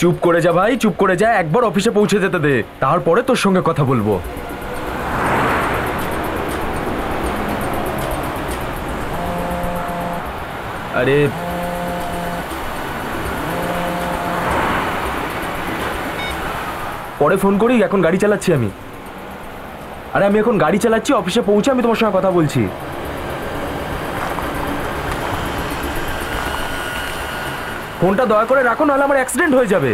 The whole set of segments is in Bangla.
চুপ করে যা ভাই, চুপ করে যা, একবার অফিসে পৌঁছে যেতে দে, তারপরে তোর সঙ্গে কথা বলবো। আরে পরে ফোন করি, এখন গাড়ি চালাচ্ছি আমি। আরে আমি এখন গাড়ি চালাচ্ছি, অফিসে পৌঁছে আমি তোমার সঙ্গে কথা বলছি। ফোনটা দয়া করে রাখো, নাহলে আমার অ্যাক্সিডেন্ট হয়ে যাবে।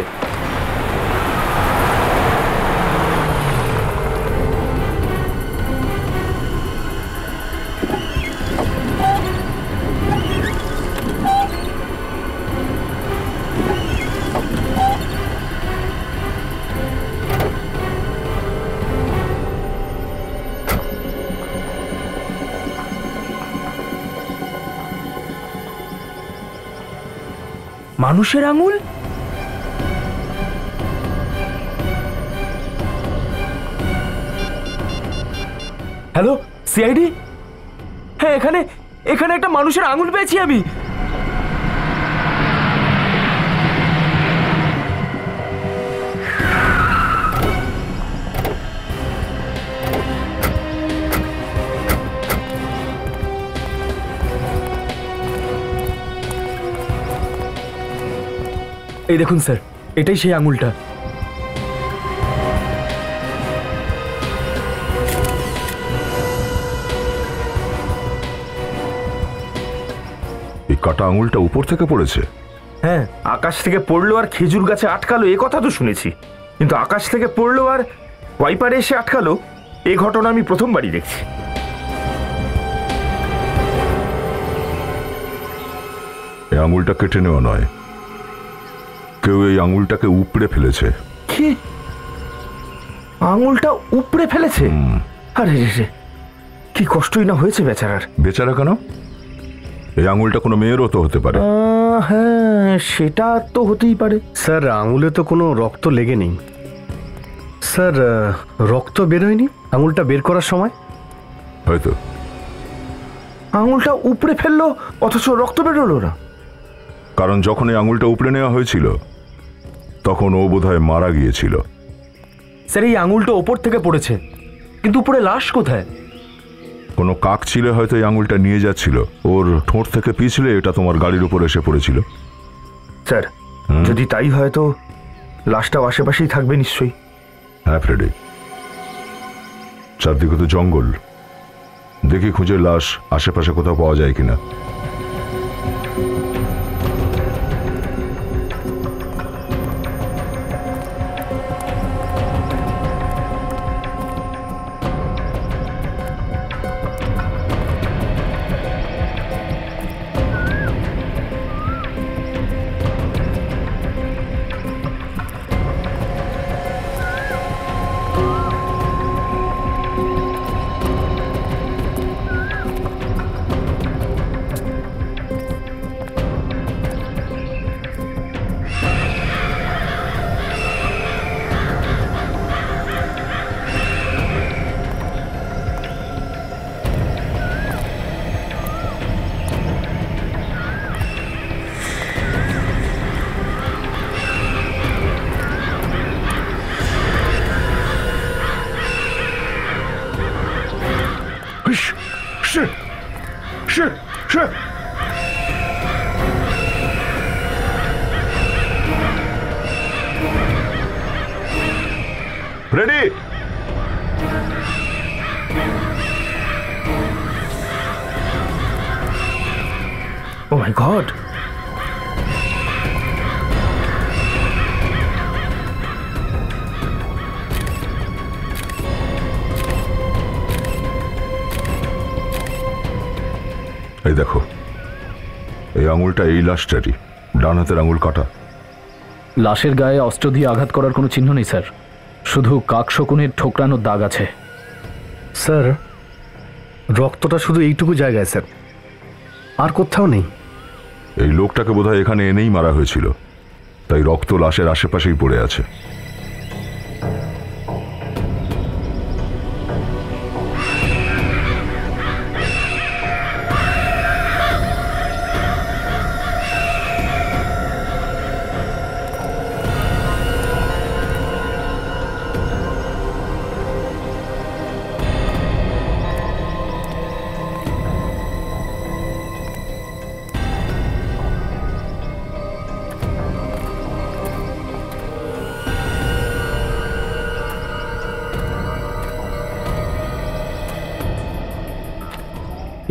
মানুষের আঙুল? Hello CID? হ্যাঁ, এখানে এখানে একটা মানুষের আঙুল পেয়েছি আমি। এই দেখুন স্যার, এটাই সেই আঙুলটা। এই কাটা আঙুলটা উপর থেকে পড়েছে? হ্যাঁ, আকাশ থেকে পড়লো আর খেজুর গাছে আটকালো এ কথা তো শুনেছি, কিন্তু আকাশ থেকে পড়লো আর ওয়াইপারে এসে আটকালো এই ঘটনা আমি প্রথমবারই দেখছি। এই আঙুলটা কেটে নেওয়া নয়, কেউ এই আঙুলটাকে উপড়ে ফেলেছে। কি? আঙুলটা উপড়ে ফেলেছে? আরে রে, কি কষ্টই না হয়েছে বেচারার। বেচারা কেন? এই আঙুলটা কোনো মেয়েরও তো হতে পারে। হ্যাঁ, সেটা তো হতেই পারে। স্যার, আঙুলে তো কোনো রক্ত লেগে নেই। স্যার, রক্ত বেরোয়নি আঙুলটা বের করার সময়? হয়তো। আঙুলটা উপড়ে ফেললো অথচ রক্ত বেরোলো না? কারণ যখন এই আঙুলটা উপড়ে নেওয়া হয়েছিল তখন ও বোধহয় মারা গিয়েছিল। স্যার, এই আঙুলটা ওপর থেকে পড়েছে, কিন্তু উপরে লাশ কোথায়? কোনো কাক ছিলে হয়তো এই আঙুলটা নিয়ে যাচ্ছিল, ওর ঠোঁট থেকে পিছলে এটা তোমার গাড়ির উপর এসে পড়েছিল। স্যার, যদি তাই হয় তো লাশটাও আশেপাশেই থাকবে নিশ্চয়ই। হ্যাঁ ফ্রেডি, চারদিকে তো জঙ্গল, দেখি খুঁজে লাশ আশেপাশে কোথাও পাওয়া যায় কিনা। Ready? Oh my God! এই দেখো, এই আঙুলটা এই লাশটারই, ডান হাতের আঙুল কাটা। লাশের গায়ে অস্ত্র দিয়ে আঘাত করার কোনো চিহ্ন নেই স্যার, শুধু কাকশকুনের ঠোকরানোর দাগ আছে। স্যার, রক্তটা শুধু এইটুকু জায়গায় স্যার, আর কোথাও নেই। এই লোকটাকে বোধহয় এখানে এনেই মারা হয়েছিল, তাই রক্ত লাশের আশেপাশেই পড়ে আছে।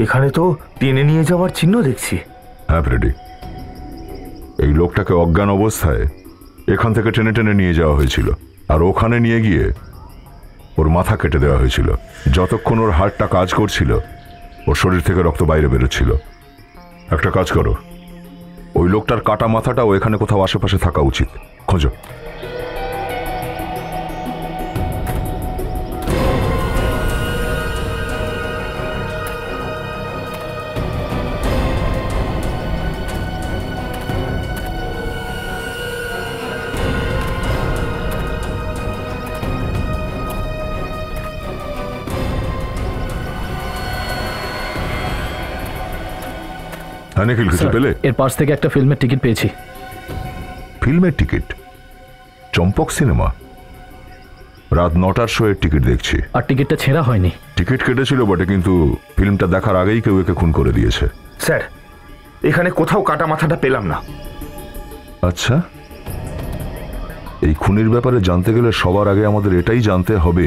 এখানে তো টেনে নিয়ে যাওয়ার চিহ্ন দেখছি। হ্যাঁ ফ্রেডি, এই লোকটাকে অজ্ঞান অবস্থায় এখান থেকে টেনে টেনে নিয়ে যাওয়া হয়েছিল, আর ওখানে নিয়ে গিয়ে ওর মাথা কেটে দেওয়া হয়েছিল। যতক্ষণ ওর হার্টটা কাজ করছিল ওর শরীর থেকে রক্ত বাইরে বেরোচ্ছিল। একটা কাজ করো, ওই লোকটার কাটা মাথাটাও এখানে কোথাও আশেপাশে থাকা উচিত, খোঁজো। হ্যাঁ নিখিল, কিছু স্যার, পেলে? এর পাশ থেকে একটা ফিল্মের টিকিট পেয়েছি। ফিল্মের টিকিট? চম্পক সিনেমা? রাত 9টার শোয়ের টিকিট দেখছি। আর টিকিটটা ছেঁড়া হয়নি। টিকিট কেটেছিল বটে, কিন্তু ফিল্মটা দেখার আগেই কেউ একে খুন করে দিয়েছে। স্যার, এখানে কোথাও কাটা মাথাটা পেলাম না। আচ্ছা, এই খুনের ব্যাপারে জানতে গেলে সবার আগে আমাদের এটাই জানতে হবে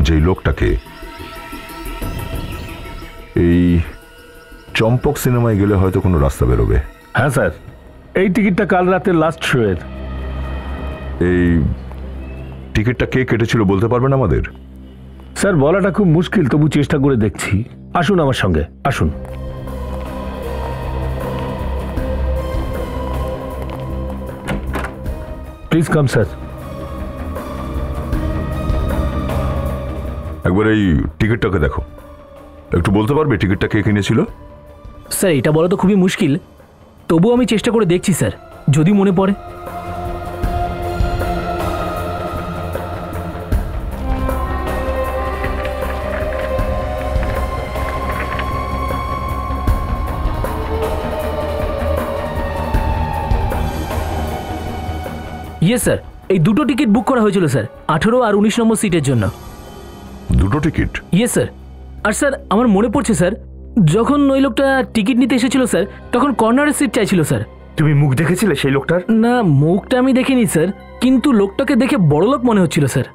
যে এই লোকটাকে। এই চম্পক সিনেমায় গেলে হয়তো কোনো রাস্তা বেরোবে। হ্যাঁ স্যার, এই টিকিটটা কাল রাতের লাস্ট শোয়ের। এই টিকিটটা কে কেটেছিল বলতে পারবেন আমাদের? স্যার, বলাটা খুব মুশকিল, তবু চেষ্টা করে দেখছি। আসুন আমার সঙ্গে, আসুন। Please come sir. একবার এই টিকিটটাকে দেখো, একটু বলতে পারবে টিকিটটা কে কিনেছিল? স্যার, এটা বলা তো খুবই মুশকিল, তবু আমি চেষ্টা করে দেখছি স্যার, যদি মনে পড়ে। ইয়ে স্যার, এই দুটো টিকিট বুক করা হয়েছিল স্যার, 18 আর 19 নম্বর সিটের জন্য। দুটো টিকিট? ইয়ে স্যার। আর স্যার, আমার মনে পড়ছে স্যার, যখন ওই লোকটা টিকিট নিতে এসেছিল স্যার, তখন কর্নারের সিট চাইছিল স্যার। তুমি মুখ দেখেছিলে সেই লোকটার? না, মুখটা আমি দেখিনি স্যার, কিন্তু লোকটাকে দেখে বড়লোক মনে হচ্ছিল স্যার।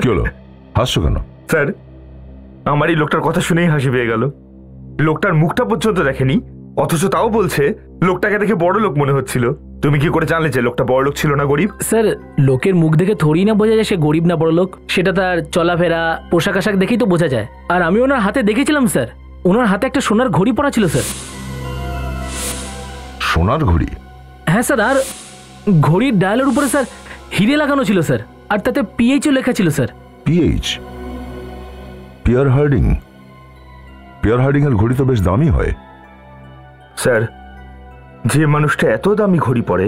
কি হলো, হাসছো কেন? স্যার, আমার এই লোকটার কথা শুনেই হাসি পেয়ে গেল। লোকটার মুখটা পর্যন্ত দেখেনি, অথচ তাও বলছে লোকটাকে দেখে বড় লোক মনে হচ্ছিল। তুমি কি করে জানলে যে লোকটা বড় লোক ছিল না গরিব? স্যার, লোকের মুখ দেখে থোড়ি না বোঝা যায় সে গরিব না বড়লোক, সেটা তার চলাফেরা পোশাক আশাক দেখেই তো বোঝা যায়। আর আমি ওনার হাতে দেখেছিলাম স্যার, ওনার হাতে একটা সোনার ঘড়ি পরা ছিল স্যার। সোনার ঘড়ি? হ্যাঁ স্যার, আর ঘড়ির ডায়ালের উপরে স্যার হিরে লাগানো ছিল স্যার, আর তাতে পিএইচও লেখা ছিল sir. P H? Pierre Harding? Pierre Harding এর ঘড়ি তো বেশ দামি হয়। স্যার, যে মানুষটা এত দামি ঘড়ি পরে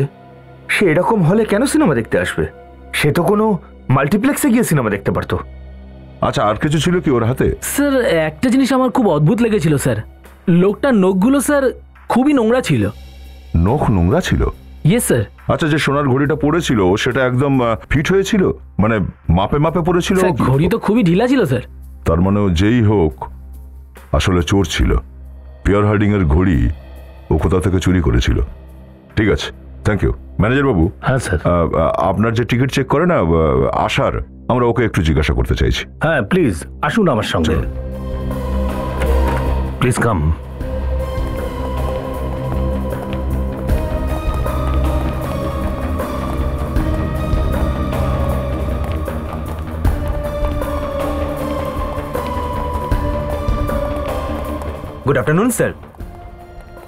সে এরকম হলে কেন সিনেমা দেখতে আসবে? সে তো কোনো মাল্টিপ্লেক্সে গিয়ে সিনেমা দেখতে পারতো। আচ্ছা, আর কিছু ছিল কি ওর হাতে? স্যার, একটা জিনিস আমার খুব অদ্ভুত লেগেছিল স্যার, লোকটার নখগুলো স্যার খুবই নোংরা ছিল। নখ নোংরা ছিল? Yes sir. আচ্ছা, যে সোনার ঘড়িটা পড়েছিল সেটা একদম ফিট হয়েছিল, মানে মাপে মাপে পড়েছিল? স্যার, ঘড়ি তো খুবই ঢিলা ছিল স্যার। তার মানে ও যেই হোক আসলে চোর ছিল। পিয়ার হার্ডিং এর ঘড়ি ও কোথা থেকে চুরি করেছিল। ঠিক আছে, থ্যাংক ইউ ম্যানেজার বাবু। হ্যাঁ স্যার। আপনার যে টিকিট চেক করে না আসার, আমরা ওকে একটু জিজ্ঞাসা করতে চাইছি। হ্যাঁ প্লিজ আসুন আমার সঙ্গে, please come. Good afternoon sir.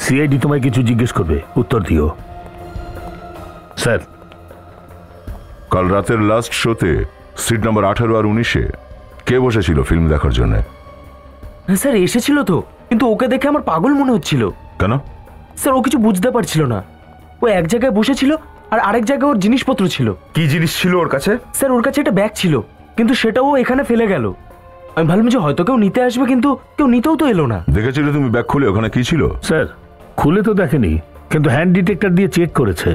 CID তোমায় কিছু জিজ্ঞেস করবে, উত্তর দিও। স্যার, কাল রাতের লাস্ট শোতে সিট নাম্বার 18 আর 19-এ কে বসেছিল ফিল্ম দেখার জন্য? স্যার, এসেছিল তো, কিন্তু ওকে দেখে আমার পাগল মনে হচ্ছিল। কেন? স্যার, ও কিছু বুঝতে পারছিল না। ও এক জায়গায় বসেছিল আর আরেক জায়গায় ওর জিনিসপত্র ছিল। কি জিনিস ছিল ওর কাছে? স্যার, ওর কাছে একটা ব্যাগ ছিল, কিন্তু সেটাও ও এখানে ফেলে গেল। আমি ভাবলাম যে হয়তো কেউ নিতে আসবে, কিন্তু কেউ নিতেও তো এলো না। দেখেছিলে তুমি ব্যাগ খুলে ওখানে কি ছিল? স্যার, খুলে তো দেখেনি, কিন্তু হ্যান্ড ডিটেক্টর দিয়ে চেক করেছে,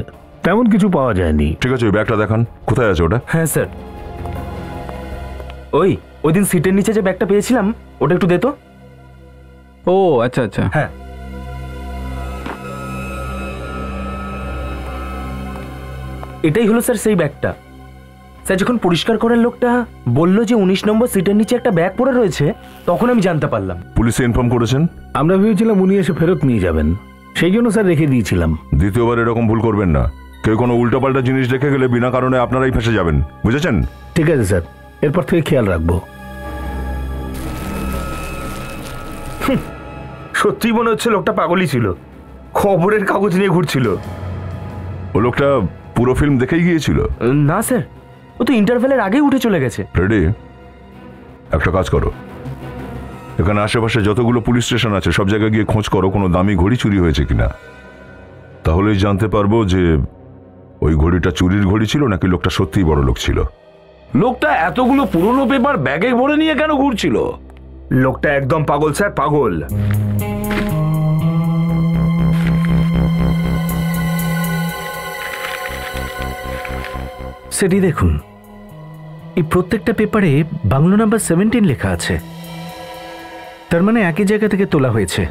তেমন কিছু পাওয়া যায়নি। ঠিক আছে, ওই ব্যাগটা দেখান, কোথায় আছে ওটা? হ্যাঁ স্যার, ওই দিন সিটের নিচে যে ব্যাগটা পেয়েছিলাম ওটা একটু দে তো। ও আচ্ছা আচ্ছা। হ্যাঁ, এটাই হলো স্যার সেই ব্যাগটা। স্যার যখন পরিষ্কার করার লোকটা বলল যে 19 নম্বর সিটের নিচে একটা ব্যাগ পড়ে রয়েছে, তখন আমি জানতে পারলাম। পুলিশে ইনফর্ম করেছেন? আমরা ভেবেছিলাম উনি এসে ফেরত নিয়ে যাবেন, সেই জন্য স্যার রেখে দিয়েছিলাম। দ্বিতীয়বার এরকম ভুল করবেন না। কেউ কোনো উল্টাপাল্টা জিনিস রেখে গেলে বিনা কারণে আপনারাই ফেসে যাবেন, বুঝেছেন? ঠিক আছে স্যার, এরপর থেকে খেয়াল রাখবো। সত্যি মনে হচ্ছে লোকটা পাগলই ছিল, খবরের কাগজ নিয়ে ঘুরছিল। ও লোকটা পুরো ফিল্ম দেখেই গিয়েছিল? না স্যার, ও তো ইন্টারভেলের আগেই উঠে চলে গেছে। ফ্রেডি, একটা কাজ করো, এখানে আশেপাশে যতগুলো পুলিশ স্টেশন আছে সব জায়গায় গিয়ে খোঁজ করো কোনো দামি ঘড়ি চুরি হয়েছে কিনা। তাহলেই জানতে পারবো যে ওই ঘড়িটা চুরির ঘড়ি ছিল নাকি লোকটা সত্যিই বড় লোক ছিল। লোকটা এতগুলো পুরনো পেপার ব্যাগে ভরে নিয়ে কেন ঘুরছিল? লোকটা একদম পাগল স্যার, পাগল। সেটি দেখুন, এই প্রত্যেকটা পেপারে বাংলো নাম্বার 17 লেখা আছে। তার মানে একই জায়গা থেকে তোলা হয়েছে।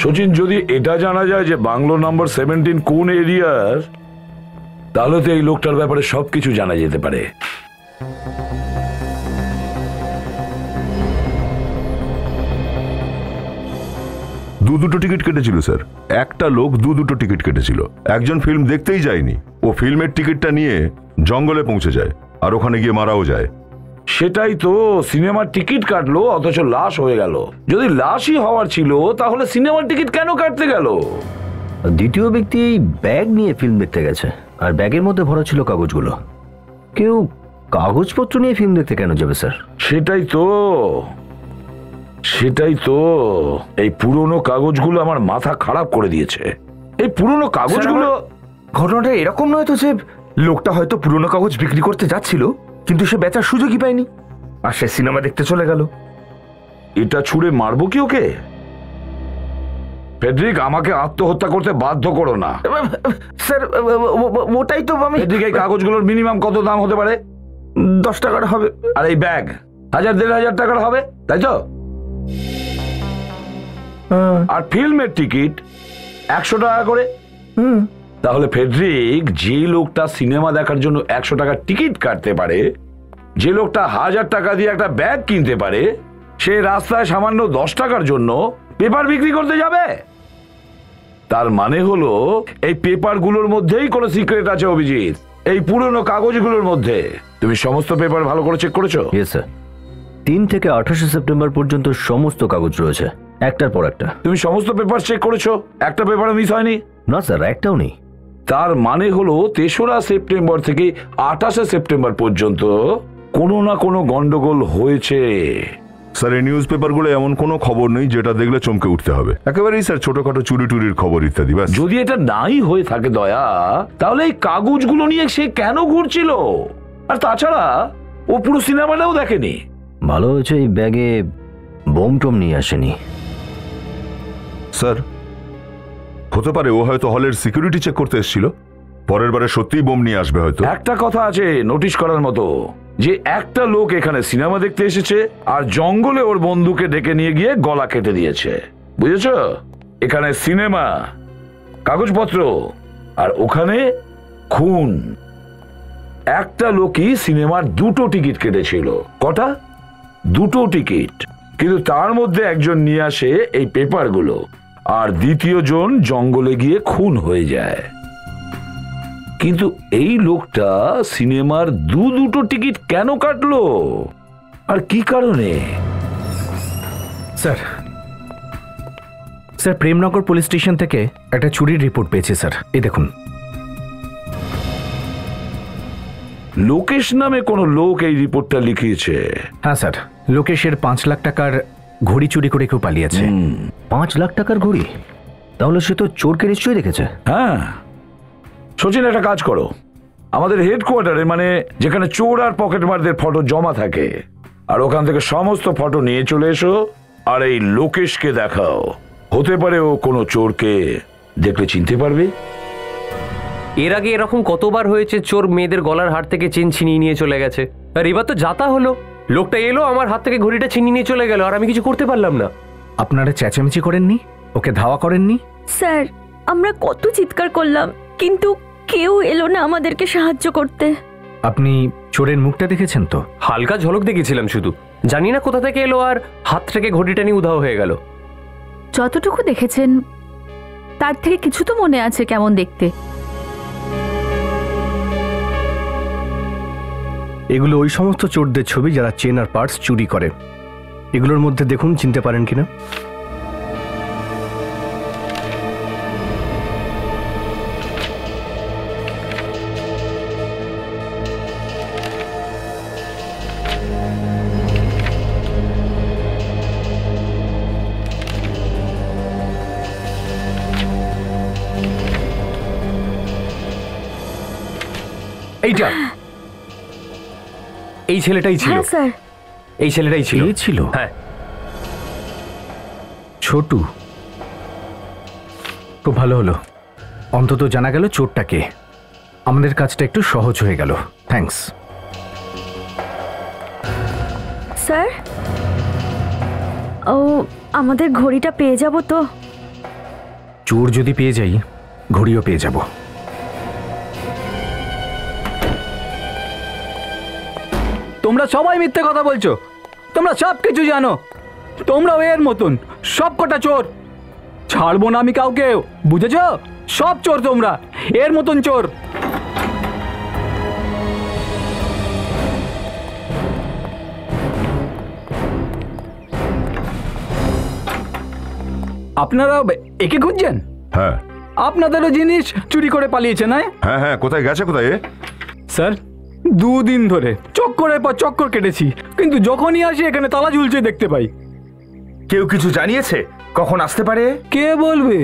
সচিন, যদি এটা জানা যায় যে বাংলো নাম্বার 17 কোন এরিয়ার, তাহলে তো এই লোকটার ব্যাপারে সবকিছু জানা যেতে পারে। দুটো টিকিট কেটেছিল স্যার, একটা লোক দুটো টিকিট কেটেছিল। একজন ফিল্ম দেখতেই যায়নি, ও ফিল্মের টিকিটটা নিয়ে জঙ্গলে পৌঁছে যায় আর ওখানে গিয়ে মারাও যায়। সেটাই তো, সিনেমার টিকিট কাটলো অথচ লাশ হয়ে গেল। যদি লাশই হওয়ার ছিল তাহলে সিনেমার টিকিট কেন কাটতে গেল? দ্বিতীয় ব্যক্তি এই ব্যাগ নিয়ে ফিল্ম দেখতে গেছে, আর ব্যাগের মধ্যে ভরা ছিল কাগজগুলো। কেউ কাগজপত্র নিয়ে ফিল্ম দেখতে কেন যাবে স্যার? সেটাই তো, এই পুরনো কাগজগুলো আমার মাথা খারাপ করে দিয়েছে। এই পুরনো কাগজগুলো, ঘটনাটা এরকম নয় তো যে লোকটা হয়তো পুরনো কাগজ বিক্রি করতে যাচ্ছিল, কিন্তু সে বেচার সুযোগই পায়নি আর সে সিনেমা দেখতে চলে গেল। এটা ছুঁড়ে মারবো কি ওকে? ফেডরিক, আমাকে আত্মহত্যা করতে বাধ্য করো না। স্যার ওটাই তো আমি। ফেডরিক, এই কাগজগুলোর মিনিমাম কত দাম হতে পারে? 10 টাকার হবে। আর এই ব্যাগ 1000-1500 টাকার হবে, তাই তো? আর ফিল্মের টিকিট 100 টাকা করে। তাহলে ফেডরিক, যে লোকটা সিনেমা দেখার জন্য 100 টাকার টিকিট কাটতে পারে, যে লোকটা 1000 টাকা দিয়ে একটা ব্যাগ কিনতে পারে, সে রাস্তায় সামান্য 10 টাকার জন্য পেপার বিক্রি করতে যাবে? তার মানে হলো এই পেপারগুলোর মধ্যেই কোনো সিক্রেট আছে অভিজিৎ, এই পুরনো কাগজগুলোর মধ্যে। তুমি সমস্ত পেপার ভালো করে চেক করেছো? ইয়েস স্যার, 3 থেকে 28 সেপ্টেম্বর পর্যন্ত সমস্ত কাগজ রয়েছে, একটার পর একটা। তুমি সমস্ত পেপার চেক করেছো? একটা পেপারও মিস হয়নি? না স্যার, একটাও নেই। তার মানে হলো 3রা সেপ্টেম্বর থেকে 28শে সেপ্টেম্বর পর্যন্ত কোনো না কোনো গন্ডগোল হয়েছে। স্যার, এই নিউজ পেপারগুলো এমন কোনো খবর নেই যেটা দেখলে চমকে উঠতে হবে। একেবারেই স্যার ছোটখাটো চুরি টুরির খবর ইত্যাদি। ব্যাস। যদি এটা নাই হয়ে থাকে দয়া, তাহলে এই কাগজগুলো নিয়ে সে কেন ঘুরছিল? আর তাছাড়া ও পুরো সিনেমাটাও দেখেনি। ভালো হয়েছে এই ব্যাগে বোম টোম নিয়ে আসেনি। স্যার, হতে পারে ও হয়তো হলের সিকিউরিটি চেক করতে এসেছিল, পরের বারে সত্যিই বোম নিয়ে আসবে হয়তো। একটা কথা আছে নোটিশ করার মতো, যে একটা লোক এখানে সিনেমা দেখতে এসেছে আর জঙ্গলে ওর বন্ধুকে ডেকে নিয়ে গিয়ে গলা কেটে দিয়েছে, বুঝেছো? এখানে সিনেমা, কাগজপত্র, আর ওখানে খুন। একটা লোকই সিনেমার 2টো টিকিট কেটেছিল। কটা? 2টো টিকিট। কিন্তু তার মধ্যে একজন নিয়ে আসে এই পেপারগুলো, আর দ্বিতীয় জন জঙ্গলে গিয়ে খুন হয়ে যায়। কিন্তু এই লোকটা সিনেমার 2টো টিকিট কেন কাটলো আর কি কারণে? স্যার, প্রেমনগর পুলিশ স্টেশন থেকে একটা চুরির রিপোর্ট পেয়েছি স্যার, এই দেখুন। লোকেশ নামে কোন লোক এই রিপোর্টটা লিখিয়েছে? হ্যাঁ স্যার, লোকেশের 5 লাখ টাকার ঘড়ি চুরি করে কেউ পালিয়েছে। 5 লাখ টাকার ঘড়ি? তাহলে সে তো চোরকে নিশ্চয়ই দেখেছে। হ্যাঁ সচিন, একটা কাজ করো, আমাদের হেডকোয়ার্টারে, মানে যেখানে চোর আর পকেটমারদের ফটো জমা থাকে, আর ওখান থেকে সমস্ত ফটো নিয়ে চলে এসো আর এই লোকেশকে দেখাও। হতে পারে ও কোনো চোরকে দেখলে চিনতে পারবে। এর আগে এরকম কতবার হয়েছে, চোর মেয়েদের গলার হার থেকে চেন ছিনিয়ে নিয়ে চলে গেছে। আর এবার তো যাতা হলো, লোকটা এলো আমার হাত থেকে ঘড়িটা ছিনিয়ে নিয়ে চলে গেল, আর আমি কিছু করতে পারলাম না। আপনারা চেঁচামেচি করেননি? ওকে ধাওয়া করেননি? স্যার, আমরা কত চিৎকার করলাম, কিন্তু কেউ এলো না আমাদেরকে সাহায্য করতে। আপনি চোরের মুখটা দেখেছেন তো? হালকা ঝলক দেখেছিলাম শুধু, জানি না কোথা থেকে এলো আর হাত থেকে ঘড়িটা নিয়ে উধাও হয়ে গেল। যতটুকু দেখেছেন তার থেকে কিছু তো মনে আছে কেমন দেখতে। এগুলো ওই সমস্ত চোরদের ছবি যারা চেন আর পার্টস চুরি করে। এগুলোর মধ্যে দেখুন চিনতে পারেন কিনা। এইটা, এই ছেলেটাই ছিল। হ্যাঁ স্যার, এই ছেলেটাই ছিল। এ ছিল? হ্যাঁ। ছোটু, খুব ভালো হলো, অন্তত জানা গেল চোরটাকে। আমাদের কাজটা একটু সহজ হয়ে গেল। Thanks sir. ও, আমাদের ঘড়িটা পেয়ে যাব তো? চোর যদি পেয়ে যাই, ঘড়িও পেয়ে যাব। তোমরা সবাই মিথ্যে কথা বলছো, তোমরা সব কিছু জানো, তোমরাও এর মতন সব কটা চোর। ছাড়বো না আমি কাউকে, বুঝেছো? সব চোর তোমরা, এর মতন চোর। আপনারা একে খুঁজছেন? হ্যাঁ আপনাদেরও জিনিস চুরি করে পালিয়েছে না? হ্যাঁ হ্যাঁ, কোথায় গেছে কোথায় এ? স্যার, 2 দিন ধরে চক্করের পর চক্কর কেটেছি, কিন্তু যখনই আসি এখানে তালা ঝুলছে দেখতে পাই। কেউ কিছু জানিয়েছে কখন আসতে পারে? কে বলবে?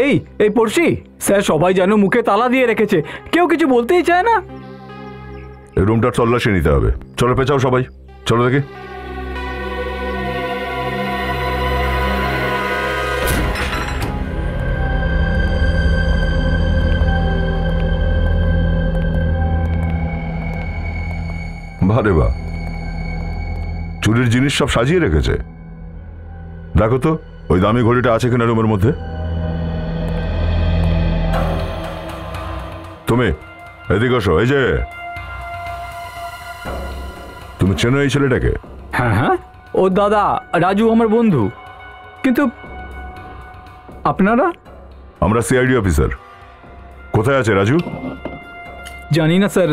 এই পড়শি স্যার, সবাই যেন মুখে তালা দিয়ে রেখেছে, কেউ কিছু বলতেই চায় না। এই রুমটার তল্লাশি নিতে হবে। চলো পেঁচাও সবাই, চলো দেখি। বারে বা, চুরির জিনিস সব সাজিয়ে রেখেছে। দেখো তো ওই দামি ঘড়িটা আছে কিনা রুমের মধ্যে। তুমি এদিকে আসো। এই যে, তুমি চেনো এই ছেলেটাকে? হ্যাঁ হ্যাঁ, ও দাদা রাজু আমার বন্ধু। কিন্তু আপনারা? আমরা সিআইডি অফিসার। কোথায় আছে রাজু? জানি না স্যার,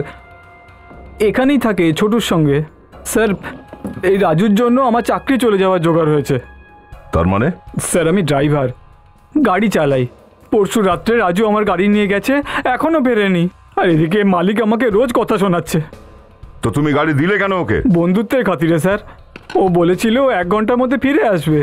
এখানেই থাকে ছোটুর সঙ্গে। স্যার, এই রাজুর জন্য আমার চাকরি চলে যাওয়ার জোগাড় হয়েছে। তার মানে? স্যার, আমি ড্রাইভার, গাড়ি চালাই। পরশু রাত্রে রাজু আমার গাড়ি নিয়ে গেছে, এখনো ফেরেনি। আর এদিকে মালিক আমাকে রোজ কথা শোনাচ্ছে। তো তুমি গাড়ি দিলে কেন ওকে? বন্ধুত্বের খাতিরে স্যার। ও বলেছিল 1 ঘন্টার মধ্যে ফিরে আসবে।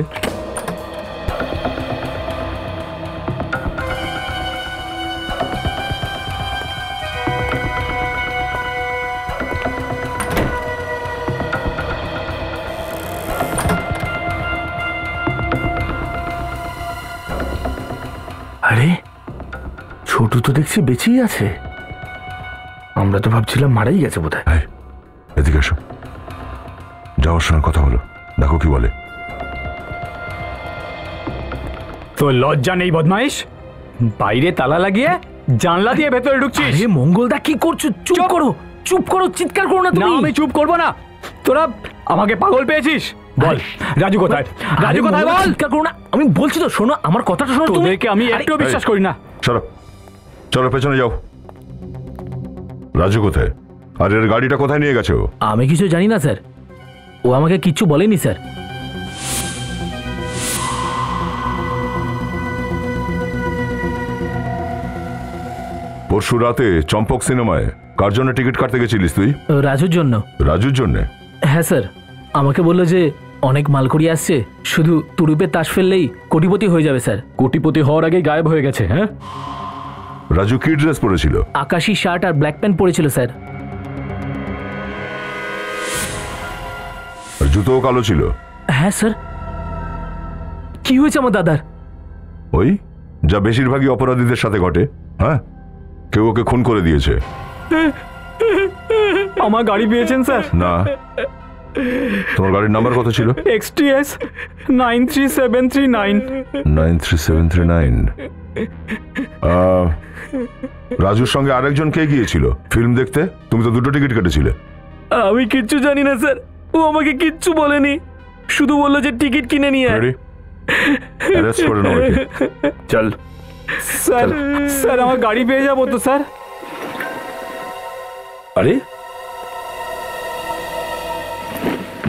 আরে, ছোটু তো দেখছি বেঁচেই আছে। আমরা তো ভাবছিলাম মারাই গেছে বোধহয়। এই, এদিকে এসো, যাওয়ার সঙ্গে কথা হলো, দেখো কি বলে। তো লজ্জা নেই বদমাইশ? বাইরে তালা লাগিয়ে জানলা দিয়ে ভেতরে ঢুকছিস? আরে মঙ্গলদা, কি করছো? চুপ করো, চুপ করো, চিৎকার করো না না, তুমি। আমি চুপ করবো না। তোরা আমাকে পাগল পেয়েছিস? বল রাজু কোথায়? রাজু কোথায় বল? চিৎকার করো না, আমি বলছি তো, শোনো আমার কথাটা শোনো। তোদেরকে আমি একটু বিশ্বাস করি না। চলো চলো পেছনে যাও। রাজু কোথায়? আর এর গাড়িটা কোথায় নিয়ে গেছে ও? আমি কিছু জানি না স্যার, ও আমাকে কিচ্ছু বলেনি স্যার। পরশু রাতে চম্পক সিনেমায় কার জন্য টিকিট কাটতে গেছিলিস তুই? রাজুর জন্য। রাজুর জন্য? হ্যাঁ স্যার, আমাকে বললো যে অনেক মালকড়ি আসছে, শুধু তুরুপে তাস ফেললেই কোটিপতি হয়ে যাবে স্যার। কোটিপতি হওয়ার আগেই গায়েব হয়ে গেছে। হ্যাঁ, রাজু কি ড্রেস পরেছিল? আকাশি শার্ট আর ব্ল্যাক প্যান্ট পরেছিল স্যার। আর জুতোও কালো ছিল? হ্যাঁ স্যার। কি হয়েছে আমার দাদার? ওই যা বেশিরভাগই অপরাধীদের সাথে ঘটে। হ্যাঁ, কেউ ওকে খুন করে দিয়েছে। আমার গাড়ি পেয়েছেন স্যার? না। তোমার গাড়ির নাম্বার কত ছিল? XTS 93739। 93739। রাজুর সঙ্গে আরেকজন কে গিয়েছিল ফিল্ম দেখতে? তুমি তো 2টো টিকিট কেটেছিলে। আমি কিচ্ছু জানি না স্যার, ও আমাকে কিচ্ছু বলেনি, শুধু বললো যে টিকিট কিনে নিয়ে আয়। Ready? Arrest করে নাও একে। চল। স্যার স্যার আমার গাড়ি পেয়ে যাবো তো স্যার? আরে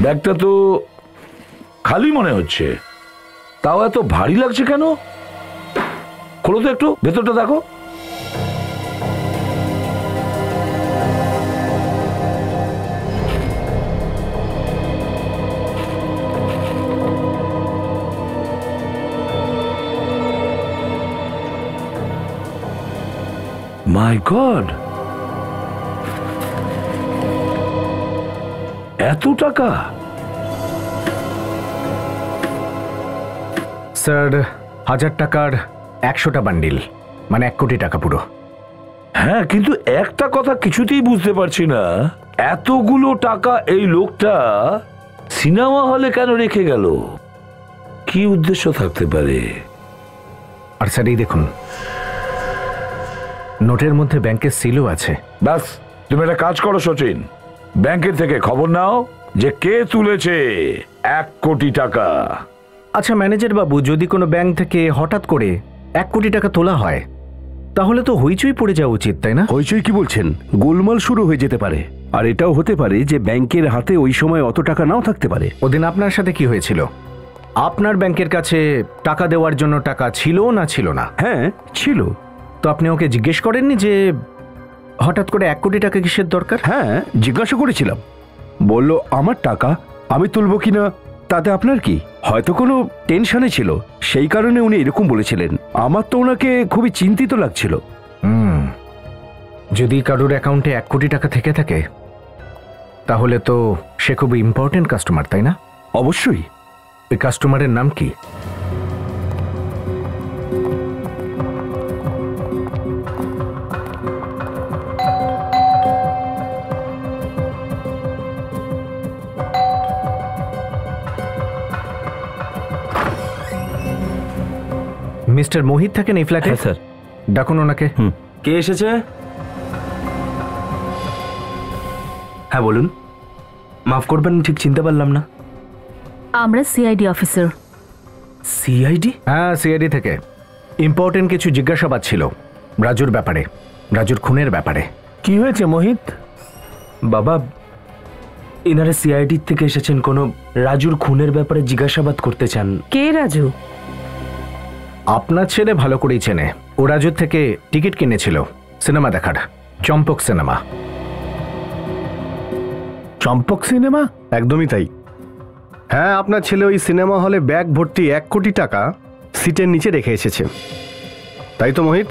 ব্যাগটা তো খালি মনে হচ্ছে, তাও এত ভারী লাগছে কেন? খোলো তো একটু, ভেতরটা দেখো। মাই গড, এত টাকা! স্যার 1000 টাকার 100টা বান্ডিল, মানে 1 কোটি টাকা পুরো। হ্যাঁ, কিন্তু একটা কথা কিছুতেই বুঝতে পারছি না, এতগুলো টাকা এই লোকটা সিনেমা হলে কেন রেখে গেল? কি উদ্দেশ্য থাকতে পারে? আর স্যার এই দেখুন, নোটের মধ্যে ব্যাংকের সিলও আছে। ব্যাস, তুমি একটা কাজ করো সচিন, ব্যাংকের থেকে খবর নাও যে কে তুলেছে 1 কোটি টাকা। আচ্ছা ম্যানেজার বাবু, যদি কোনো ব্যাংক থেকে হঠাৎ করে 1 কোটি টাকা তোলা হয়, তাহলে তো হইচই পড়ে যাওয়া উচিত, তাই না? হইচই কি বলছেন? গোলমাল শুরু হয়ে যেতে পারে। আর এটাও হতে পারে যে ব্যাংকের হাতে ওই সময় অত টাকা নাও থাকতে পারে। ওদিন আপনার সাথে কি হয়েছিল? আপনার ব্যাংকের কাছে টাকা দেওয়ার জন্য টাকা ছিল না ছিল না? হ্যাঁ ছিল। তো আপনি ওকে জিজ্ঞেস করেননি যে হঠাৎ করে 1 কোটি টাকা কিসের দরকার? হ্যাঁ জিজ্ঞাসা করেছিলাম, বলল আমার টাকা আমি তুলবো কিনা তাতে আপনার কি? হয়তো কোনো টেনশনে ছিল, সেই কারণে উনি এরকম বলেছিলেন। আমার তো ওনাকে খুবই চিন্তিত লাগছিল। যদি কারোর অ্যাকাউন্টে 1 কোটি টাকা থেকে থাকে, তাহলে তো সে খুব ইম্পর্টেন্ট কাস্টমার, তাই না? অবশ্যই। ওই কাস্টমারের নাম কি? মিস্টার মোহিত থাকেন এই ফ্ল্যাটে? স্যার। ডাকুন ওনাকে। কে এসেছে? হ্যাঁ বলুন। মাফ করবেন, ঠিক চিনতে পারলাম না। আমরা সিআইডি অফিসার। সিআইডি? হ্যাঁ সিআইডি থেকে ইম্পর্টেন্ট কিছু জিজ্ঞাসাবাদ ছিল রাজুর ব্যাপারে, রাজুর খুনের ব্যাপারে। কি হয়েছে মোহিত? বাবা, এনারা সিআইডি থেকে এসেছেন, কোনো রাজুর খুনের ব্যাপারে জিজ্ঞাসাবাদ করতে চান। কে রাজু? আপনার ছেলে ভালো করেই চেনে। ও রাজুর থেকে টিকিট কিনেছিল সিনেমা দেখার, চম্পক সিনেমা। চম্পক সিনেমা? একদমই তাই। হ্যাঁ, আপনার ছেলে ওই সিনেমা হলে ব্যাগ ভর্তি 1 কোটি টাকা সিটের নিচে রেখে এসেছে, তাই তো মোহিত?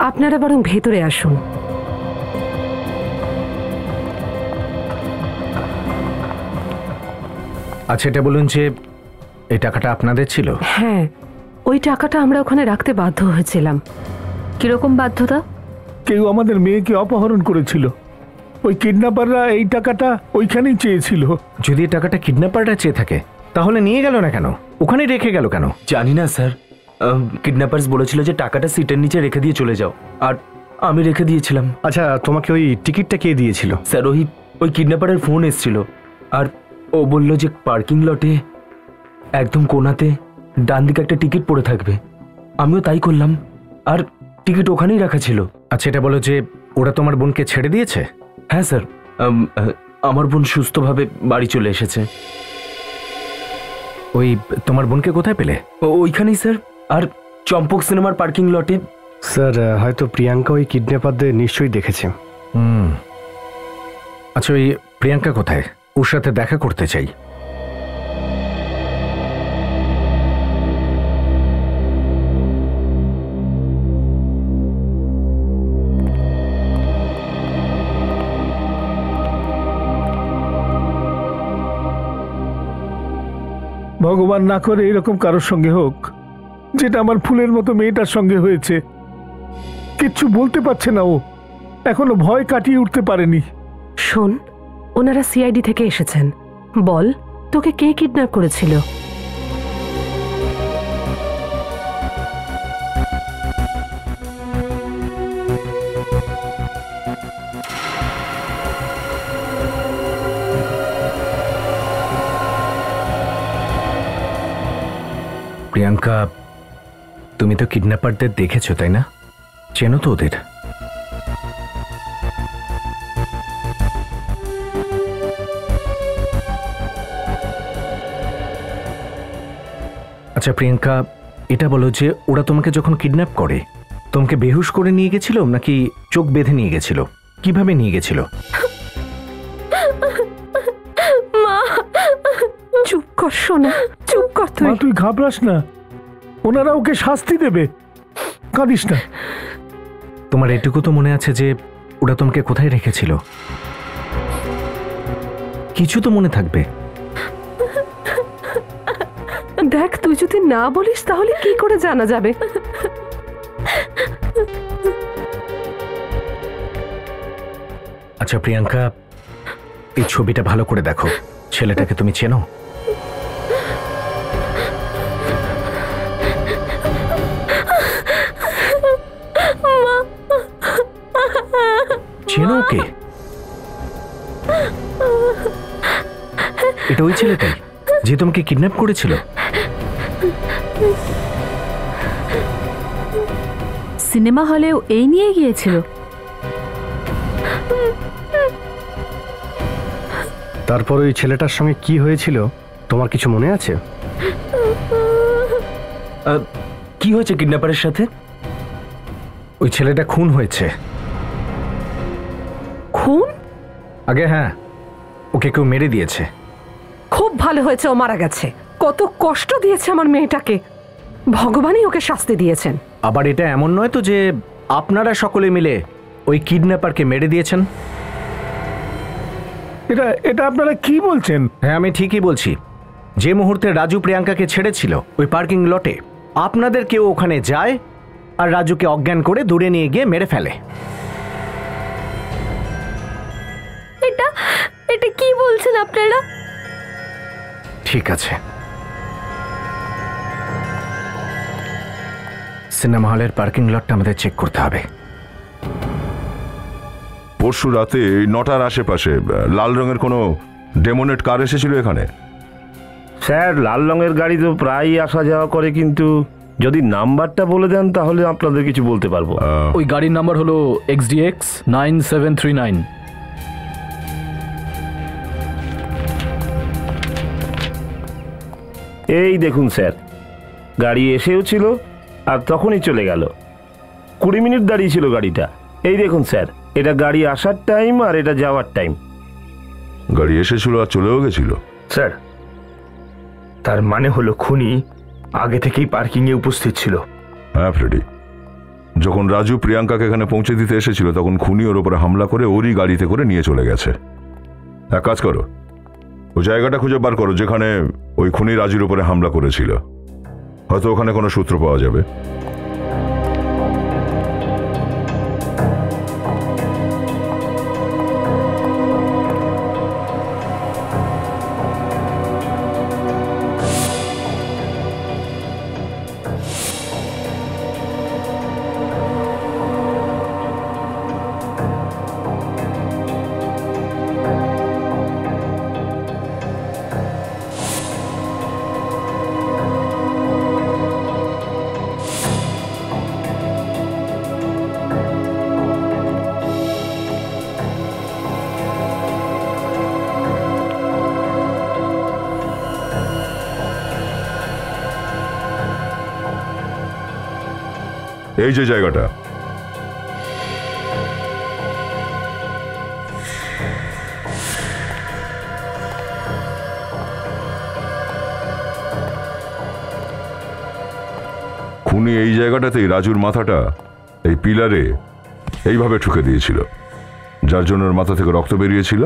আপনারা বরং ভেতরে আসুন। আচ্ছা এটা বলুন যে এই টাকাটা আপনাদের ছিল? হ্যাঁ, ওই টাকাটা আমরা ওখানে রাখতে বাধ্য হয়েছিলাম। কিরকম বাধ্যতা? কেউ আমাদের মেয়েকে অপহরণ করেছিল, ওই কিডন্যাপাররা এই টাকাটা ওইখানেই চেয়েছিল। যদি এই টাকাটা কিডন্যাপাররা চেয়ে থাকে, তাহলে নিয়ে গেল না কেন? ওখানে রেখে গেল কেন? জানি না স্যার, কিডন্যাপার্স বলেছিল যে টাকাটা সিটের নিচে রেখে দিয়ে চলে যাও, আর আমি রেখে দিয়েছিলাম। আচ্ছা, তোমাকে ওই টিকিটটা কে দিয়েছিল? স্যার ওই কিডন্যাপারের ফোন এসেছিল, আর ও বলল যে পার্কিং লটে একদম কোনাতে ডান দিকে একটা টিকিট পড়ে থাকবে। আমিও তাই করলাম, আর টিকিট ওখানেই রাখা ছিল। আচ্ছা এটা বলো যে ওরা তোমার বোনকে ছেড়ে দিয়েছে? হ্যাঁ স্যার, আমার বোন সুস্থভাবে বাড়ি চলে এসেছে। ওই তোমার বোনকে কোথায় পেলে? ওইখানেই স্যার, আর চম্পক সিনেমার পার্কিং লটে। স্যার, হয়তো প্রিয়াঙ্কা ওই কিডন্যাপারদের নিশ্চয়ই দেখেছে। আচ্ছা ওই প্রিয়াঙ্কা কোথায়? ওর সাথে দেখা করতে চাই। ভগবান না করে এরকম কারোর সঙ্গে হোক, যেটা আমার ফুলের মতো মেয়েটার সঙ্গে হয়েছে। কিচ্ছু বলতে পারছে না ও, এখনো ভয় কাটিয়ে উঠতে পারেনি। শোন, ওনারা সিআইডি থেকে এসেছেন। বল, তোকে কে কিডন্যাপ করেছিল? প্রিয়াঙ্কা, তুমি তো কিডন্যাপারদের দেখেছো তাই না? চেনো তো ওদের? আচ্ছা প্রিয়াঙ্কা, এটা বলো যে ওরা তোমাকে যখন কিডন্যাপ করে তোমাকে বেহুশ করে নিয়ে গেছিল নাকি চোখ বেঁধে নিয়ে গেছিল? কিভাবে নিয়ে গেছিল? মা চুপ কর সোনা, চুপ কর। তুই ঘাবড়াস না, ওনারা ওকে শাস্তি দেবে, কাঁদিস না। তোমার এটুকু তো মনে আছে যে ওরা তোমাকে কোথায় রেখেছিল? কিছু তো মনে থাকবে। দেখ, তুই যদি না বলিস তাহলে কি করে জানা যাবে? আচ্ছা প্রিয়াঙ্কা, এই ছবিটা ভালো করে দেখো। ছেলেটাকে তুমি চেনো? চেনো ওকে? এটা ওই ছেলেটাই যে তোমাকে কিডন্যাপ করেছিল। সিনেমা হলেও এই নিয়ে গিয়েছিল। তারপর ওই ছেলেটার সঙ্গে কি হয়েছিল তোমার কিছু মনে আছে? কি হয়েছে কিডন্যাপারের সাথে? ওই ছেলেটা খুন হয়েছে। খুন? আগে হ্যাঁ, ওকে কেউ মেরে দিয়েছে। খুব ভালো হয়েছে ও মারা গেছে। কত কষ্ট দিয়েছে আমার মেয়েটাকে, ভগবানই ওকে শাস্তি দিয়েছেন। আবার এটা এমন নয় তো যে আপনারা সকলে মিলে ওই কিডন্যাপারকে মেরে দিয়েছেন। এটা আপনারা কি বলছেন? হ্যাঁ, আমি ঠিকই বলছি। যে মুহূর্তে রাজু প্রিয়াঙ্কাকে ছেড়েছিল ওই পার্কিং লটে, আপনাদের কেউ ওখানে যায় আর রাজুকে অজ্ঞান করে দূরে নিয়ে গিয়ে মেরে ফেলে। এটা কি বলছেন আপনারা? ঠিক আছে, সিনেমা হলের পার্কিং লটটা আমাদের চেক করতে হবে। পরশু রাতে 9টার আশেপাশে লাল রঙের কোনো ডেমোনেট কার এসেছিল এখানে? স্যার, লাল রঙের গাড়ি তো প্রায়ই আসা যাওয়া করে, কিন্তু যদি নাম্বারটা বলে দেন তাহলে আপনাদের কিছু বলতে পারবো। ওই গাড়ির নাম্বার হলো XDX 9739। এই দেখুন স্যার, গাড়ি এসেও ছিল আর তখনই চলে গেল। 20 মিনিট দাঁড়িয়ে ছিল গাড়িটা। এই দেখুন স্যার, এটা গাড়ি আসার টাইম আর এটা যাওয়ার টাইম। গাড়ি এসেছিল আর চলেও গেছিল? স্যার, তার মানে হলো খুনি আগে থেকেই পার্কিংয়ে উপস্থিত ছিল। হ্যাঁ ফ্রেডি, যখন রাজু প্রিয়াঙ্কাকে এখানে পৌঁছে দিতে এসেছিল তখন খুনি ওর উপরে হামলা করে ওরই গাড়িতে করে নিয়ে চলে গেছে। এক কাজ করো, ওই জায়গাটা খুঁজে বার করো যেখানে ওই খুনি রাজুর উপরে হামলা করেছিল। হয়তো ওখানে কোনো সূত্র পাওয়া যাবে। এই যে জায়গাটা, খুনি এই জায়গাটাতেই রাজুর মাথাটা এই পিলারে এইভাবে ঠুকে দিয়েছিল, যার জন্য ওর মাথা থেকে রক্ত বেরিয়েছিল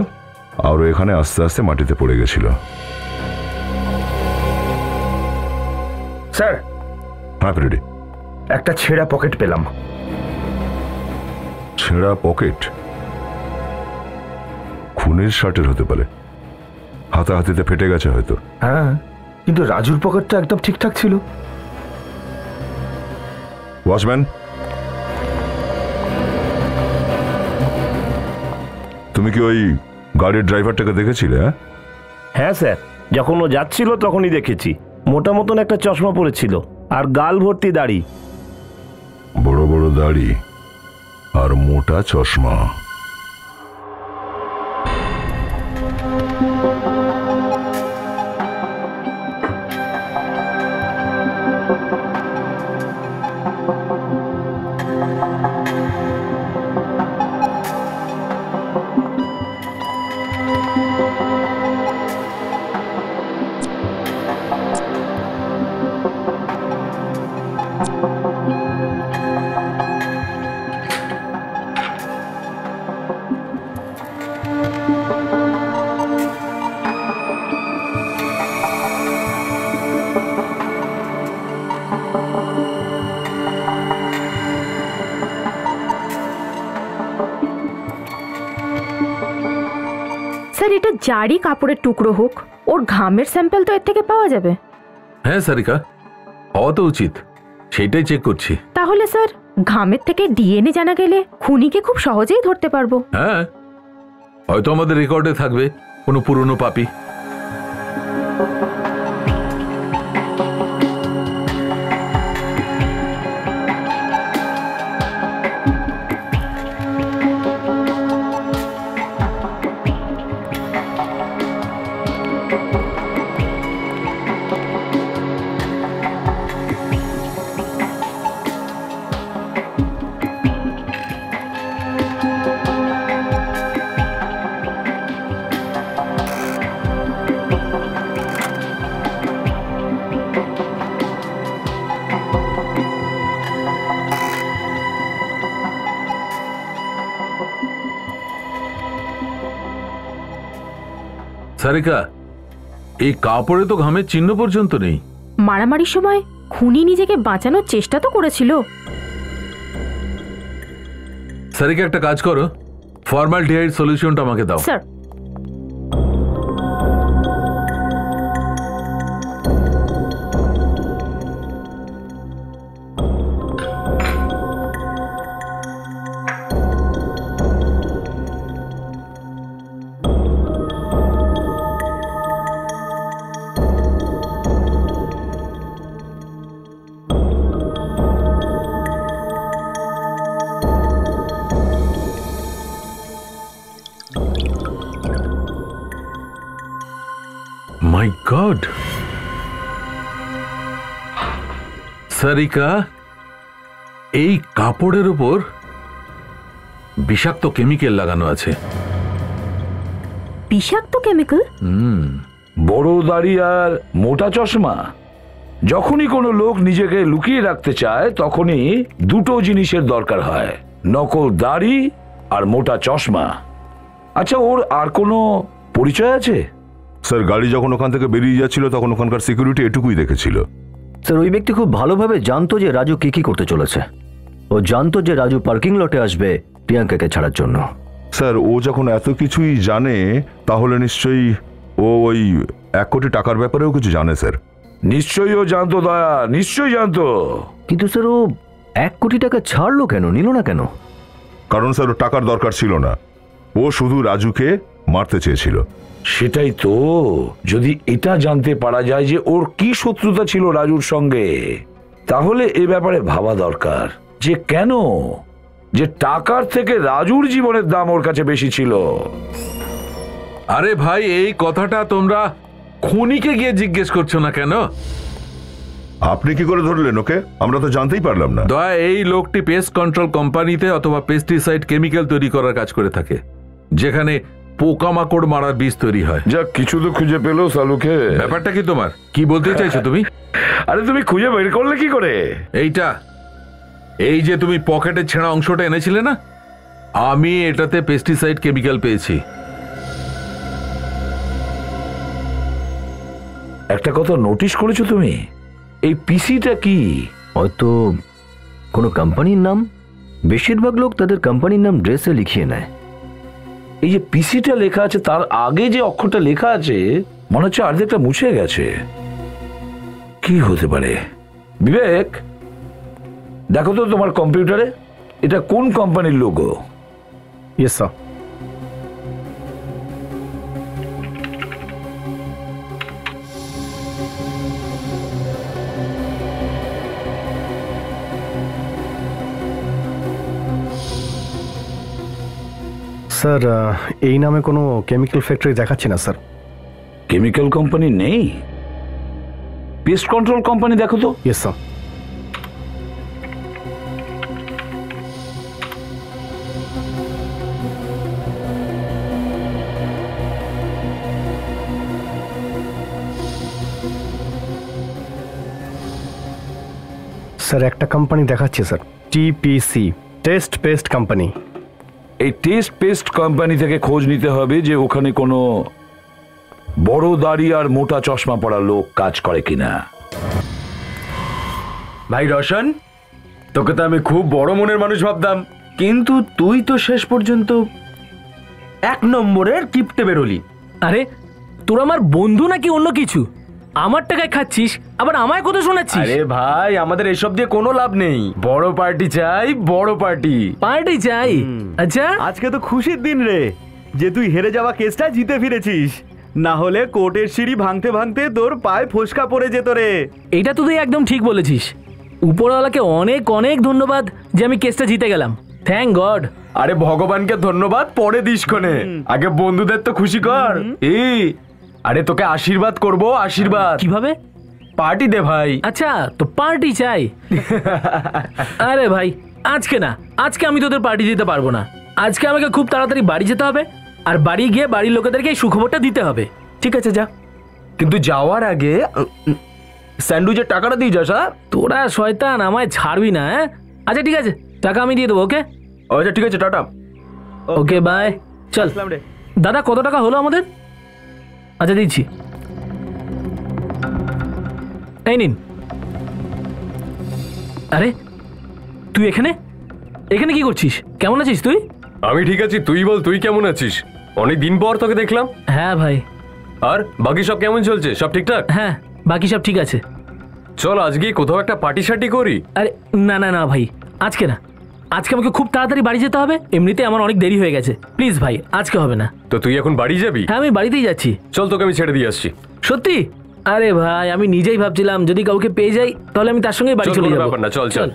আর এখানে আস্তে আস্তে মাটিতে পড়ে গেছিল। স্যার। হ্যাঁ ফ্রেডি। একটা ছেঁড়া পকেট পেলাম। ছেঁড়া পকেট? খুনের শার্টের হতে পারে, হাতাহাতিতে ফেটে গেছে হয়তো। হ্যাঁ, কিন্তু রাজুর পকেটটা একদম ঠিকঠাক ছিল। ওয়াচম্যান, তুমি কি ওই গাড়ির ড্রাইভারটাকে দেখেছিলে? হ্যাঁ স্যার, যখন ও যাচ্ছিল তখনই দেখেছি। মোটা মতন একটা চশমা পরেছিল আর গাল ভর্তি দাড়ি। বড় বড় দাড়ি আর মোটা চশমা। স্যার এটা জারি কাপড়ের টুকরো হোক, ওর ঘামের স্যাম্পল তো এর থেকে পাওয়া যাবে। হ্যাঁ সারিকা, হওয়া তো উচিত, সেটাই চেক করছি। তাহলে স্যার ঘামের থেকে ডিএনএ জানা গেলে খুনিকে খুব সহজেই ধরতে পারবো। হ্যাঁ, হয়তো আমাদের রেকর্ডে থাকবে কোনো পুরনো পাপী। সারিকা, এই কাপড়ে তো ঘামের চিহ্ন পর্যন্ত নেই। মারামারির সময় খুনি নিজেকে বাঁচানোর চেষ্টা তো করেছিল। সারিকা একটা কাজ করো, ফর্মালডিহাইড সলিউশনটা আমাকে দাও। স্যার মাই গড, সারিকা, এই কাপড়ের উপর বিষাক্ত কেমিক্যাল লাগানো আছে। বিষাক্ত কেমিক্যাল? বড় দাড়ি আর মোটা চশমা। যখনই কোনো লোক নিজেকে লুকিয়ে রাখতে চায় তখনই দুটো জিনিসের দরকার হয়, নকল দাড়ি আর মোটা চশমা। আচ্ছা, ওর আর কোনো পরিচয় আছে? স্যার, গাড়ি যখন ওখান থেকে বেরিয়ে যাচ্ছিল তখন ওখানকার সিকিউরিটি এটুকুই দেখেছিল। স্যার, ওই ব্যক্তি খুব ভালোভাবে জানতো যে রাজু কি করতে চলেছে। ও জানতো যে রাজু পার্কিং লটে আসবে প্রিয়াঙ্কাকে ছাড়ার জন্য। স্যার, ও যখন এত কিছুই জানে তাহলে নিশ্চয়ই ও ওই 1 কোটি টাকার ব্যাপারেও কিছু জানে। স্যার, নিশ্চয়ই ও জানতো দয়া, নিশ্চয়ই জানতো। কিন্তু স্যার, ও 1 কোটি টাকা ছাড়লো কেন, নিল না কেন? কারণ স্যার, ও টাকার দরকার ছিল না, ও শুধু রাজুকে মারতে চেয়েছিল। সেটাই তো, যদি এটা জানতে পারা যায় যে ওর কি শত্রুতা ছিল রাজুর সঙ্গে, তাহলে এ ব্যাপারে ভাবা দরকার যে কেন, যে টাকার থেকে রাজুর জীবনের দাম ওর কাছে বেশি ছিল। আরে ভাই, এই কথাটা তোমরা খুনিকে গিয়ে জিজ্ঞেস করছো না কেন? আপনি কি করে ধরলেন ওকে? আমরা তো জানতেই পারলাম না। দয়া, এই লোকটি পেস্ট কন্ট্রোল কোম্পানিতে অথবা পেস্টিসাইড কেমিক্যাল তৈরি করার কাজ করে থাকে, যেখানে পোকামাকড় মারার বীজ তৈরি হয়। যা কিছু তো খুঁজে পেলো সালুকে। ব্যাপারটা কি তোমার? কি বলতে চাইছো তুমি? আরে তুমি খুঁজে বের করলে কি করে? এইটা, এই যে তুমি পকেটের ছেঁড়া অংশটা এনেছিলে না, আমি এটাতে পেস্টিসাইড কেমিক্যাল পেয়েছি। একটা কথা নোটিশ করেছো তুমি? এই পিসিটা কি? হয়তো কোনো কোম্পানির নাম। বেশিরভাগ লোক তাদের কোম্পানির নাম ড্রেসে লিখিয়ে নেয়। এই যে পিসিটা লেখা আছে তার আগে যে অক্ষরটা লেখা আছে মনে হচ্ছে অর্ধেকটা মুছে গেছে। কি হতে পারে? বিবেক, দেখো তো তোমার কম্পিউটারে এটা কোন কোম্পানির লোগো? Yes sir. স্যার এই নামে কোনো কেমিক্যাল ফ্যাক্টরি দেখাচ্ছে না স্যার। কেমিক্যাল কোম্পানি নেই? পেস্ট কন্ট্রোল কোম্পানি দেখো তো। Yes sir. স্যার একটা কোম্পানি দেখাচ্ছে sir, TPC, test pest company. এই টেস্ট পেস্ট কোম্পানি থেকে খোঁজ নিতে হবে যে ওখানে কোনো বড় দাড়ি আর মোটা চশমা পরা লোক কাজ করে কিনা। ভাই রোশন, তোকে তো আমি খুব বড় মনের মানুষ ভাবতাম, কিন্তু তুই তো শেষ পর্যন্ত 1 নম্বরের কিপটে বেরোলি। আরে তোর আমার বন্ধু নাকি অন্য কিছু? আমার টাকায় খাচ্ছিস, আবার আমায় কথা শোনাচ্ছিস? আরে ভাই, আমাদের এসব দিয়ে কোনো লাভ নেই। বড় পার্টি চাই, বড় পার্টি। পার্টি চাই? আচ্ছা, আজকে তো খুশির দিন রে, যে তুই হেরে যাওয়া কেসটা জিতে ফিরেছিস। না হলে কোর্টের সিঁড়ি ভাঙতে ভাঙতে তোর পায়ে ফোসকা পড়ে যেত রে। এটা তো তুই একদম ঠিক বলেছিস। উপরওয়ালাকে অনেক অনেক ধন্যবাদ যে আমি কেসটা জিতে গেলাম। Thank god. আরে ভগবানকে ধন্যবাদ পরে দিস কোনে, আগে বন্ধুদের তো খুশি কর। আরে তোকে আশীর্বাদ করব, আশীর্বাদ। কিভাবে? পার্টি দে ভাই। আচ্ছা, তো পার্টি চাই? আরে ভাই, আজকে না, আজকে আমি তোদের পার্টি দিতে পারবো না। আজকে আমাকে খুব তাড়াতাড়ি বাড়ি যেতে হবে, আর বাড়ি গিয়ে বাড়ির লোকেদেরকে এই সুখবরটা দিতে হবে। ঠিক আছে, যা, কিন্তু যাওয়ার আগে স্যান্ডউইচের টাকাটা দিয়ে যাস। তোরা শয়তান, আমায় ছাড়বি না। আচ্ছা ঠিক আছে, টাকা আমি দিয়ে দেবো। ওকে, আচ্ছা ঠিক আছে, টাটা। Okay bye. চল দাদা, কত টাকা হলো আমাদের? আচ্ছা দিচ্ছি, এই নিন। আরে তুই এখানে এখানে কি করছিস? কেমন আছিস তুই? আমি ঠিক আছি, তুই বল, তুই কেমন আছিস? অনেক দিন পর তোকে দেখলাম। হ্যাঁ ভাই। আর বাকি সব কেমন চলছে? সব ঠিকঠাক? হ্যাঁ, বাকি সব ঠিক আছে। চল আজকে কোথাও একটা পার্টি শার্টি করি। আরে না না না ভাই, আজকে না। আজকে আমাকে খুব তাড়াতাড়ি বাড়ি যেতে হবে, এমনিতে আমার অনেক দেরি হয়ে গেছে। প্লিজ ভাই, আজকে হবে না। তো তুই এখন বাড়ি যাবি? হ্যাঁ, আমি বাড়িতেই যাচ্ছি। চল, তোকে আমি ছেড়ে দিয়ে আসছি। সত্যি? আরে ভাই, আমি নিজেই ভাবছিলাম যদি কাউকে পেয়ে যাই তাহলে আমি তার সঙ্গে বাড়ি চলে যাবো। ব্যাপার না, চল চল।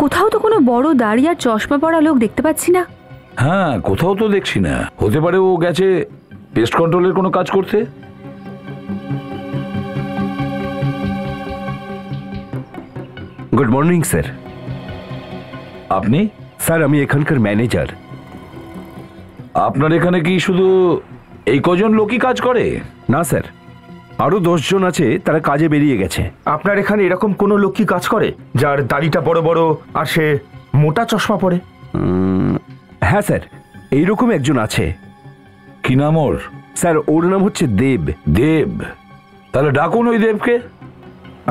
কোথাও তো কোনো বড় দাড়ি আর চশমা পরা লোক দেখতে পাচ্ছি না। হ্যাঁ, কোথাও তো দেখছি না। হতে পারে ও গেছে পেস্ট কন্ট্রোলের কোনো কাজ করতে। Good morning sir. আপনি? স্যার আমি এখানকার ম্যানেজার। আপনার এখানে কি শুধু এই কজন লোকই কাজ করে? না স্যার, আরো 10 জন আছে, তারা কাজে বেরিয়ে গেছে। আপনার এখানে এরকম কোনো লোক কি কাজ করে যার দাড়িটা বড় বড় আর সে মোটা চশমা পরে? হ্যাঁ স্যার, এইরকম একজন আছে। কি নাম ওর? স্যার ওর নাম হচ্ছে দেব। দেব? তাহলে ডাকুন ওই দেবকে।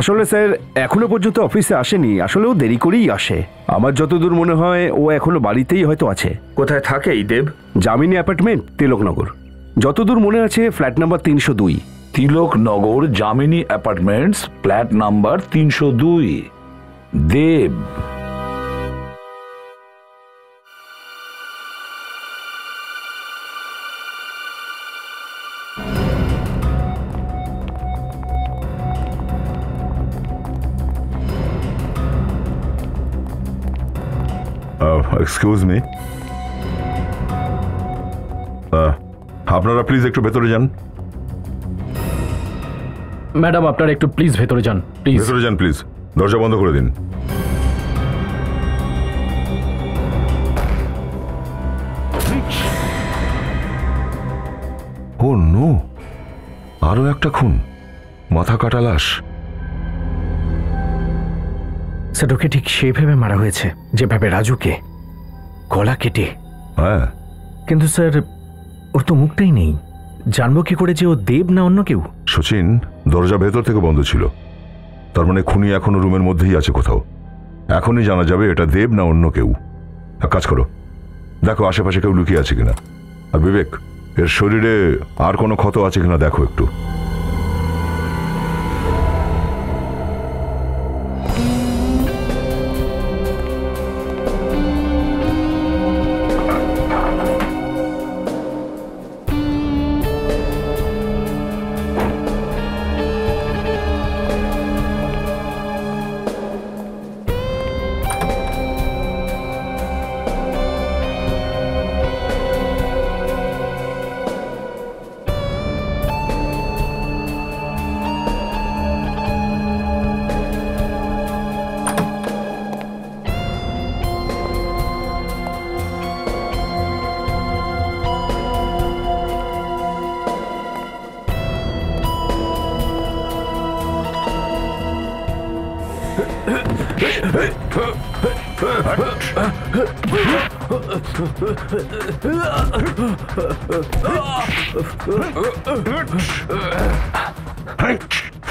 আসলে স্যার এখনো পর্যন্ত অফিসে আসেনি, আসলে ও দেরি করেই আসে। আমার যতদূর মনে হয় ও এখনো বাড়িতেই হয়তো আছে। কোথায় থাকে এই দেব? জামিনী অ্যাপার্টমেন্ট, তিলকনগর। যতদূর মনে আছে flat number 302। Tilaknagar Jamini apartments, flat number 302। দেব। এক্সকিউজ মি, আপনারা প্লিজ একটু ভেতরে যান। ম্যাডাম, আপনারা একটু প্লিজ ভেতরে যান। প্লিজ ভেতরে যান, প্লিজ। দরজা বন্ধ করে দিন। ও নো, আরো একটা খুন, মাথা কাটা লাশ। স্যার ওকে ঠিক সেইভাবে মারা হয়েছে যেভাবে রাজুকে, গলা কেটে। হ্যাঁ, কিন্তু স্যার ওর তো মুখটাই নেই, জানবো কি করে যে ও দেব না অন্য কেউ? সচিন, দরজা ভেতর থেকে বন্ধ ছিল, তার মানে খুনি এখনো রুমের মধ্যেই আছে কোথাও। এখনই জানা যাবে এটা দেব না অন্য কেউ। এক কাজ করো, দেখো আশেপাশে কেউ লুকিয়ে আছে কিনা। আর বিবেক, এর শরীরে আর কোনো ক্ষত আছে কিনা দেখো একটু।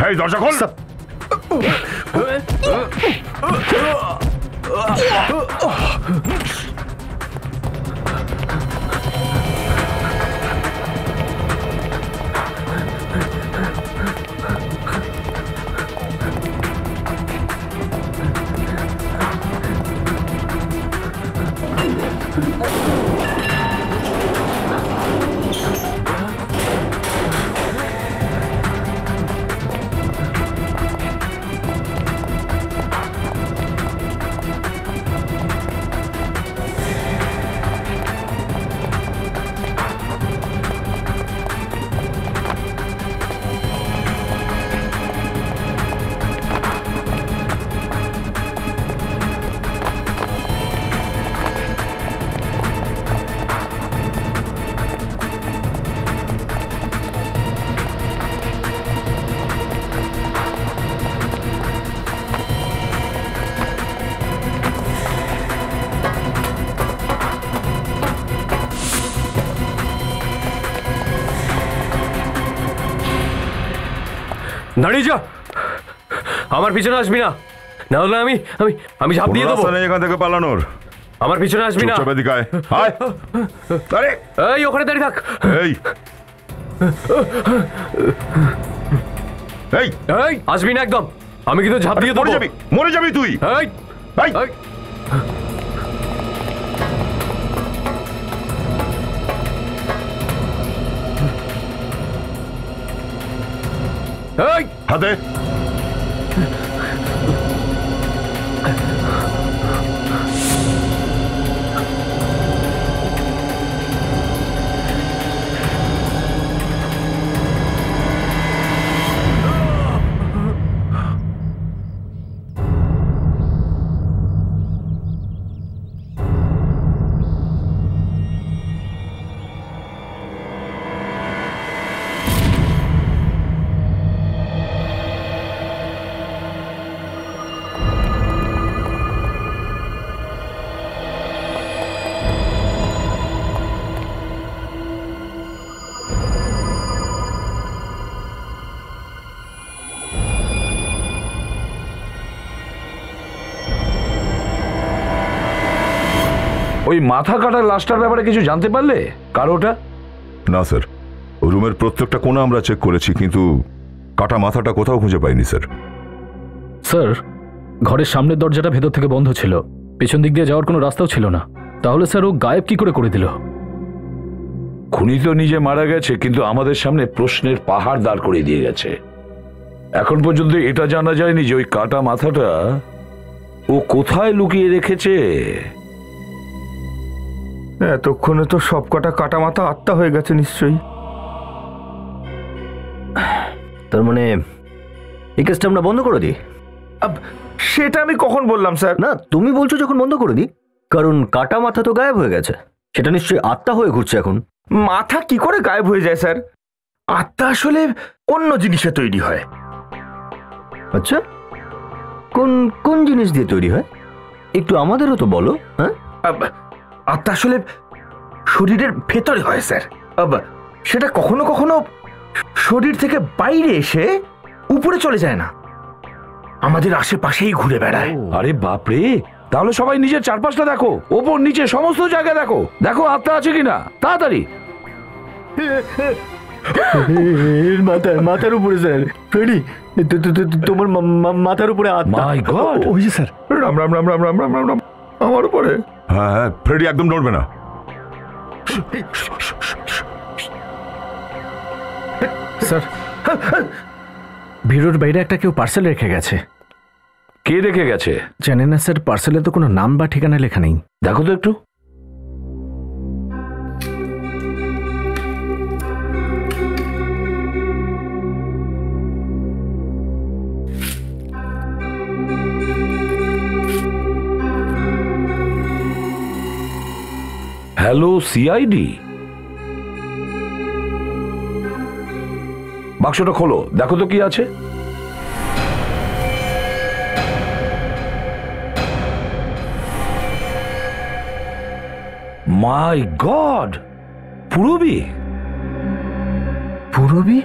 এই দরজা খোল। দাঁড়িয়ে যা, আমার পিছনে আসবি না, না হলে আমি আমি আমি ঝাঁপ দিয়ে দেবো। এখান থেকে পালানোর, আমার পিছনে আসবি না। চুপচাপ এদিকে আয়। আয়। আরে এই ওখানে দাঁড়িয়ে থাক। এই এই এই আসবি না একদম, আমি কিন্তু ঝাঁপ দিয়ে দেবো। মরে যাবি তুই। এই এই এই হাতে ওই মাথা কাটার লাশটার ব্যাপারে কিছু জানতে পারলে? কার ওটা? না স্যার, রুমের প্রত্যেকটা কোণা আমরা চেক করেছি, কিন্তু কাটা মাথাটা কোথাও খুঁজে পাইনি স্যার। স্যার, ঘরের সামনের দরজাটা ভেতর থেকে বন্ধ ছিল, পেছন দিক দিয়ে যাওয়ার কোনো রাস্তাও ছিল না। তাহলে স্যার ও গায়েব কি করে দিল? খুনি তো নিজে মারা গেছে, কিন্তু আমাদের সামনে প্রশ্নের পাহাড় দাঁড় করিয়ে দিয়ে গেছে। এখন পর্যন্ত এটা জানা যায়নি যে ওই কাটা মাথাটা ও কোথায় লুকিয়ে রেখেছে। এতক্ষণে তো সব কটা কাটা মাথা আত্মা হয়ে গেছে নিশ্চয়ই। তার মানে এই কেসটা আমরা বন্ধ করে দিই? সেটা আমি কখন বললাম স্যার? না, তুমি বলছো যখন বন্ধ করে দিই, কারণ কাটা মাথা তো গায়েব হয়ে গেছে, সেটা নিশ্চয়ই আত্মা হয়ে ঘুরছে এখন। মাথা কি করে গায়েব হয়ে যায় স্যার? আত্মা আসলে অন্য জিনিসে তৈরি হয়। আচ্ছা, কোন কোন জিনিস দিয়ে তৈরি হয় একটু আমাদেরও তো বলো। হ্যাঁ, আত্মা আসলে শরীরের ভেতরে হয় স্যার। সেটা কখনো কখনো শরীর থেকে বাইরে এসে উপরে চলে যায় না, আমাদের আশেপাশেই ঘুরে বেড়ায়। আরে বাপরে, তাহলে সবাই নিজের চারপাশটা দেখো, ওপর নিচে সমস্ত জায়গা দেখো, দেখো আত্মা আছে কিনা তাড়াতাড়ি। মাথার উপরে স্যার, ফ্রেডি তোমার মাথার উপরে আত্মা। মাই গড, ওই যে স্যার, রাম রাম রাম রাম রাম রাম রাম রাম আমার উপরে। হ্যাঁ হ্যাঁ, ফ্রেডি একদম নড়বে না। স্যার, ভিড়োর বাইরে একটা কেউ পার্সেল রেখে গেছে। কে রেখে গেছে? জানেন না স্যার, পার্সেলে তো কোনো নাম বা ঠিকানা লেখা নেই। দেখো তো একটু। হ্যালো সিআইডি, বাক্সটা খোলো, দেখো তো কি আছে। মাই গড, পূরবী? পূরবী?